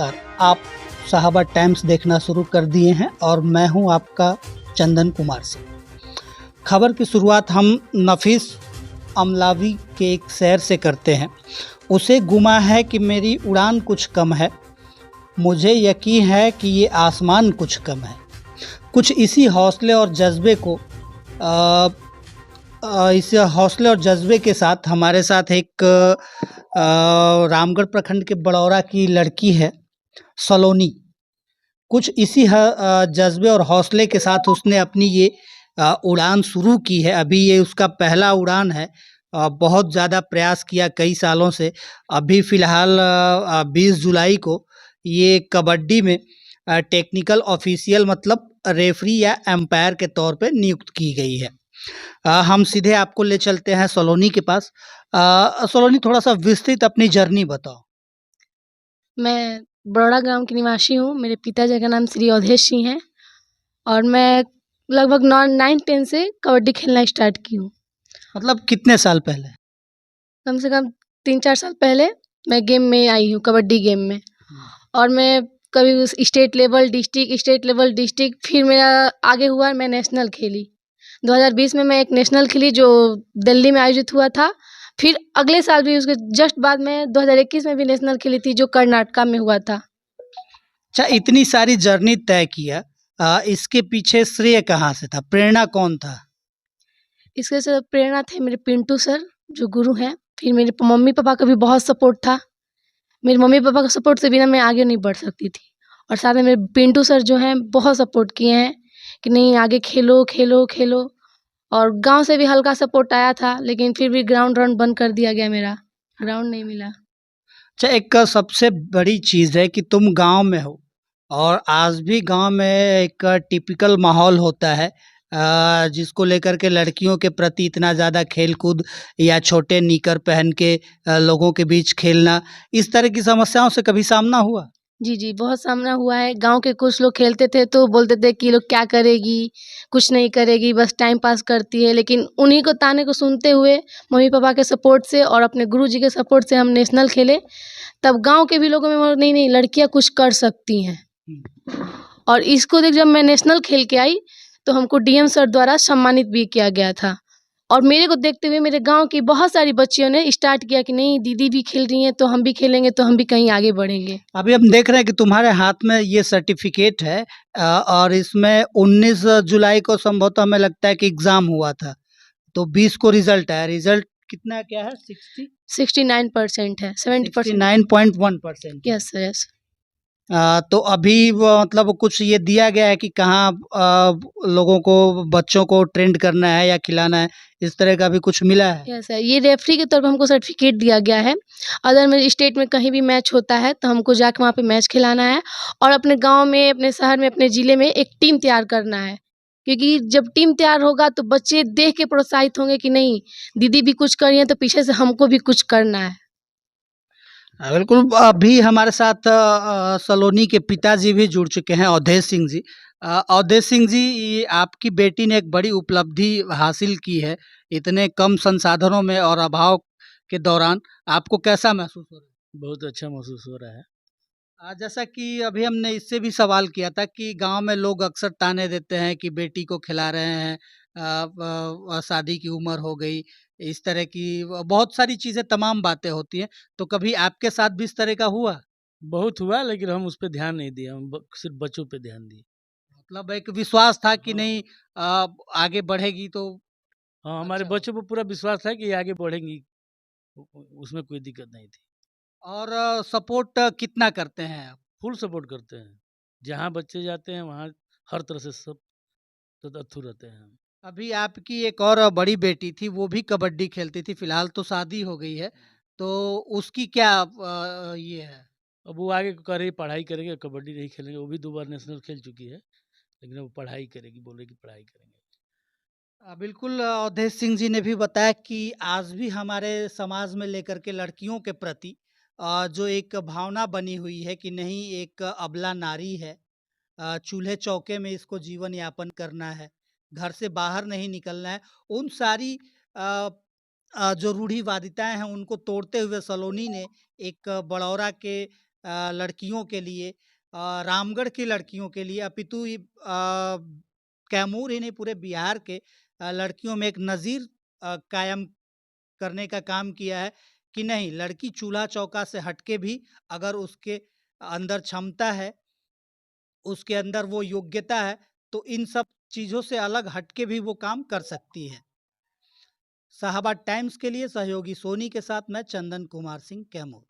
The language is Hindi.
नमस्कार। आप साहबा टाइम्स देखना शुरू कर दिए हैं और मैं हूं आपका चंदन कुमार सिंह। खबर की शुरुआत हम नफीस अमलावी के एक शेर से करते हैं। उसे गुमा है कि मेरी उड़ान कुछ कम है, मुझे यकीन है कि ये आसमान कुछ कम है। कुछ इसी हौसले और जज्बे को इस हौसले और जज्बे के साथ हमारे साथ एक रामगढ़ प्रखंड के बड़ौरा की लड़की है सलोनी। कुछ इसी जज्बे और हौसले के साथ उसने अपनी ये उड़ान शुरू की है। अभी ये उसका पहला उड़ान है। बहुत ज़्यादा प्रयास किया कई सालों से। अभी फ़िलहाल 20 जुलाई को ये कबड्डी में टेक्निकल ऑफिशियल मतलब रेफरी या एम्पायर के तौर पे नियुक्त की गई है। हम सीधे आपको ले चलते हैं सलोनी के पास। सलोनी, थोड़ा सा विस्तृत अपनी जर्नी बताओ। मैं बड़ौरा गांव की निवासी हूँ। मेरे पिताजी का नाम श्री अवधेश सिंह है और मैं लगभग 9-10 से कबड्डी खेलना स्टार्ट की हूँ। मतलब कितने साल पहले? कम से कम 3-4 साल पहले मैं गेम में आई हूँ, कबड्डी गेम में। और मैं कभी उस स्टेट लेवल, डिस्ट्रिक्ट, फिर मेरा आगे हुआ, मैं नेशनल खेली। 2020 में मैं एक नेशनल खेली जो दिल्ली में आयोजित हुआ था। फिर अगले साल भी उसके जस्ट बाद में 2021 में भी नेशनल खेली थी जो कर्नाटका में हुआ था। अच्छा, इतनी सारी जर्नी तय किया, इसके पीछे श्रेय कहाँ से था? प्रेरणा कौन था? इसके से प्रेरणा थे मेरे पिंटू सर जो गुरु हैं। फिर मेरे मम्मी पापा का भी बहुत सपोर्ट था। मेरे मम्मी पापा का सपोर्ट से बिना मैं आगे नहीं बढ़ सकती थी। और साथ में मेरे पिंटू सर जो हैं बहुत सपोर्ट किए हैं कि नहीं आगे खेलो खेलो खेलो। और गांव से भी हल्का सपोर्ट आया था, लेकिन फिर भी ग्राउंड राउंड बंद कर दिया गया, मेरा ग्राउंड नहीं मिला। अच्छा, एक सबसे बड़ी चीज़ है कि तुम गांव में हो और आज भी गांव में एक टिपिकल माहौल होता है जिसको लेकर के लड़कियों के प्रति इतना ज़्यादा खेल कूद या छोटे निकर पहन के लोगों के बीच खेलना, इस तरह की समस्याओं से कभी सामना हुआ? जी, जी, बहुत सामना हुआ है। गाँव के कुछ लोग खेलते थे तो बोलते थे कि ये लोग क्या करेगी, कुछ नहीं करेगी, बस टाइम पास करती है। लेकिन उन्हीं को ताने को सुनते हुए मम्मी-पापा के सपोर्ट से और अपने गुरुजी के सपोर्ट से हम नेशनल खेले। तब गाँव के भी लोगों में बोला नहीं, नहीं लड़कियाँ कुछ कर सकती हैं। और इसको देख जब मैं नेशनल खेल के आई तो हमको डीएम सर द्वारा सम्मानित भी किया गया था। और मेरे को देखते हुए मेरे गाँव की बहुत सारी बच्चियों ने स्टार्ट किया कि नहीं दीदी भी खेल रही हैं तो हम भी खेलेंगे, तो हम भी कहीं आगे बढ़ेंगे। अभी हम देख रहे हैं कि तुम्हारे हाथ में ये सर्टिफिकेट है और इसमें 19 जुलाई को संभवतः हमें लगता है कि एग्ज़ाम हुआ था, तो 20 को रिजल्ट आया। रिजल्ट कितना क्या है? 69% है, 70%। 69.1%। Yes sir, yes. तो अभी वो मतलब कुछ ये दिया गया है कि कहाँ लोगों को, बच्चों को ट्रेंड करना है या खिलाना है, इस तरह का भी कुछ मिला है? यस सर, ये रेफरी के तौर पे हमको सर्टिफिकेट दिया गया है। अगर मेरे स्टेट में कहीं भी मैच होता है तो हमको जाके वहाँ पे मैच खिलाना है और अपने गाँव में, अपने शहर में, अपने ज़िले में एक टीम तैयार करना है। क्योंकि जब टीम तैयार होगा तो बच्चे देख के प्रोत्साहित होंगे कि नहीं दीदी भी कुछ कर रही हैं तो पीछे से हमको भी कुछ करना है। बिल्कुल। अभी हमारे साथ सलोनी के पिताजी भी जुड़ चुके हैं, अवधेश सिंह जी। अवधेश सिंह जी, ये आपकी बेटी ने एक बड़ी उपलब्धि हासिल की है इतने कम संसाधनों में और अभाव के दौरान। आपको कैसा महसूस हो रहा है? बहुत अच्छा महसूस हो रहा है। जैसा कि अभी हमने इससे भी सवाल किया था कि गांव में लोग अक्सर ताने देते हैं कि बेटी को खिला रहे हैं, शादी की उम्र हो गई, इस तरह की बहुत सारी चीज़ें, तमाम बातें होती हैं। तो कभी आपके साथ भी इस तरह का हुआ? बहुत हुआ लेकिन हम उस पे ध्यान नहीं दिए, हम सिर्फ बच्चों पे ध्यान दिए। मतलब एक विश्वास था कि हाँ। नहीं आगे बढ़ेगी तो। हाँ, हमारे अच्छा। बच्चों पे पूरा विश्वास था कि ये आगे बढ़ेंगी, उसमें कोई दिक्कत नहीं थी। और सपोर्ट कितना करते हैं आप? फुल सपोर्ट करते हैं, जहाँ बच्चे जाते हैं वहाँ हर तरह से सब तत्पर रहते हैं हम। अभी आपकी एक और बड़ी बेटी थी, वो भी कबड्डी खेलती थी, फिलहाल तो शादी हो गई है, तो उसकी क्या ये है? अब वो आगे कर रही पढ़ाई करेंगे, कबड्डी नहीं खेलेंगे। वो भी 2 बार नेशनल खेल चुकी है, लेकिन वो पढ़ाई करेगी, बोल रही कि पढ़ाई करेंगे। बिल्कुल। अवधेश सिंह जी ने भी बताया कि आज भी हमारे समाज में लेकर के लड़कियों के प्रति जो एक भावना बनी हुई है कि नहीं, एक अबला नारी है, चूल्हे चौके में इसको जीवन यापन करना है, घर से बाहर नहीं निकलना है। उन सारी अ, जो रूढ़िवादिताएं हैं उनको तोड़ते हुए सलोनी ने एक बड़ौरा के लड़कियों के लिए, रामगढ़ की लड़कियों के लिए, अपितु कैमूर ही नहीं पूरे बिहार के लड़कियों में एक नज़ीर कायम करने का काम किया है कि नहीं, लड़की चूल्हा चौका से हटके भी अगर उसके अंदर क्षमता है, उसके अंदर वो योग्यता है, तो इन सब चीज़ों से अलग हटके भी वो काम कर सकती है। शाहाबाद टाइम्स के लिए सहयोगी सोनी के साथ मैं चंदन कुमार सिंह, कैमूर।